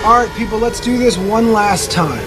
Alright people, let's do this one last time.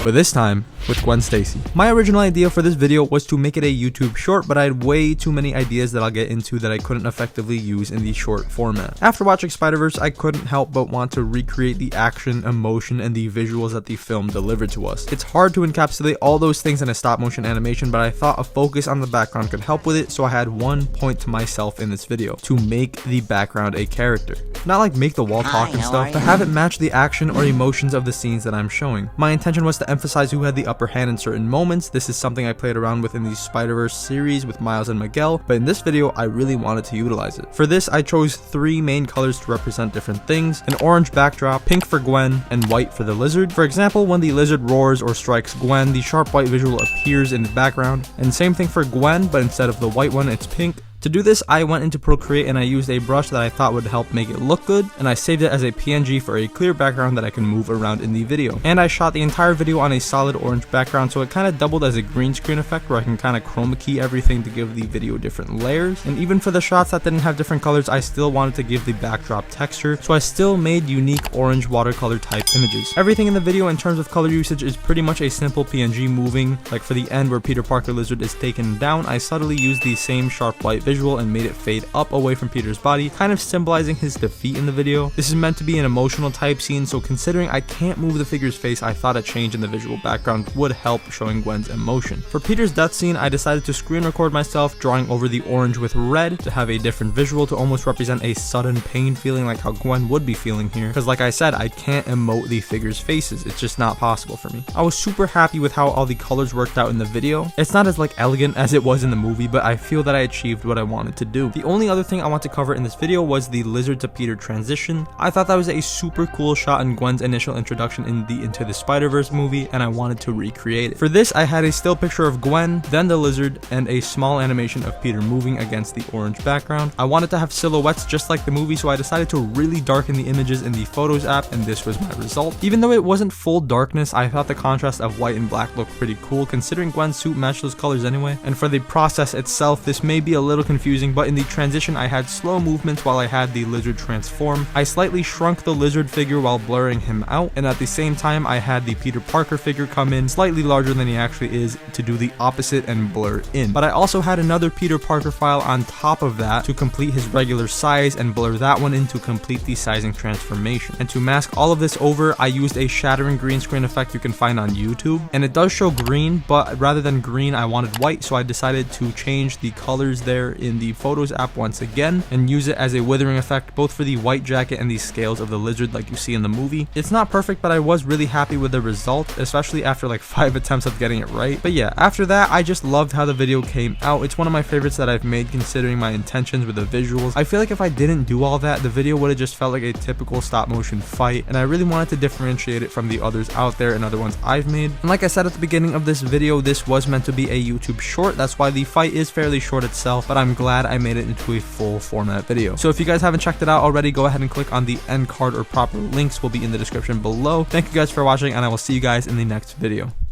But this time with Gwen Stacy. My original idea for this video was to make it a YouTube short, but I had way too many ideas that I'll get into that I couldn't effectively use in the short format. After watching Spider-Verse, I couldn't help but want to recreate the action, emotion, and the visuals that the film delivered to us. It's hard to encapsulate all those things in a stop motion animation, but I thought a focus on the background could help with it, so I had one point to myself in this video: to make the background a character. Not like make the wall talk and stuff, but have it match the action or emotions of the scenes that I'm showing. My intention was to emphasize who had the upper hand in certain moments. This is something I played around with in the Spider-Verse series with Miles and Miguel, but in this video I really wanted to utilize it. For this, I chose 3 main colors to represent different things: an orange backdrop, pink for Gwen, and white for the lizard. For example, when the lizard roars or strikes Gwen, the sharp white visual appears in the background, and same thing for Gwen, but instead of the white one, it's pink. To do this, I went into Procreate and I used a brush that I thought would help make it look good, and I saved it as a PNG for a clear background that I can move around in the video. And I shot the entire video on a solid orange background, so it kind of doubled as a green screen effect where I can kind of chroma key everything to give the video different layers. And even for the shots that didn't have different colors, I still wanted to give the backdrop texture, so I still made unique orange watercolor type images. Everything in the video in terms of color usage is pretty much a simple PNG moving. Like for the end where Peter Parker lizard is taken down, I subtly used the same sharp white visual and made it fade up away from Peter's body, kind of symbolizing his defeat in the video. This is meant to be an emotional type scene, so considering I can't move the figure's face, I thought a change in the visual background would help showing Gwen's emotion. For Peter's death scene, I decided to screen record myself drawing over the orange with red to have a different visual to almost represent a sudden pain feeling like how Gwen would be feeling here, because like I said, I can't emote the figure's faces. It's just not possible for me. I was super happy with how all the colors worked out in the video. It's not as like elegant as it was in the movie, but I feel that I achieved what I wanted to do. The only other thing I want to cover in this video was the lizard to Peter transition. I thought that was a super cool shot in Gwen's initial introduction in the Into the Spider-Verse movie, and I wanted to recreate it. For this, I had a still picture of Gwen, then the lizard, and a small animation of Peter moving against the orange background. I wanted to have silhouettes just like the movie, so I decided to really darken the images in the Photos app, and this was my result. Even though it wasn't full darkness, I thought the contrast of white and black looked pretty cool considering Gwen's suit matched those colors anyway. And for the process itself, this may be a little confusing, but in the transition I had slow movements while I had the lizard transform. I slightly shrunk the lizard figure while blurring him out, and at the same time I had the Peter Parker figure come in slightly larger than he actually is to do the opposite and blur in. But I also had another Peter Parker file on top of that to complete his regular size and blur that one in to complete the sizing transformation. And to mask all of this over, I used a shattering green screen effect you can find on YouTube, and it does show green, but rather than green I wanted white, so I decided to change the colors there in the Photos app once again and use it as a withering effect both for the white jacket and the scales of the lizard like you see in the movie. It's not perfect, but I was really happy with the result, especially after like 5 attempts of getting it right. But yeah, after that I just loved how the video came out. It's one of my favorites that I've made considering my intentions with the visuals. I feel like if I didn't do all that, the video would have just felt like a typical stop motion fight, and I really wanted to differentiate it from the others out there and other ones I've made. And like I said at the beginning of this video, this was meant to be a YouTube short. That's why the fight is fairly short itself, but I'm glad I made it into a full format video. So if you guys haven't checked it out already, go ahead and click on the end card or proper links will be in the description below. Thank you guys for watching, and I will see you guys in the next video.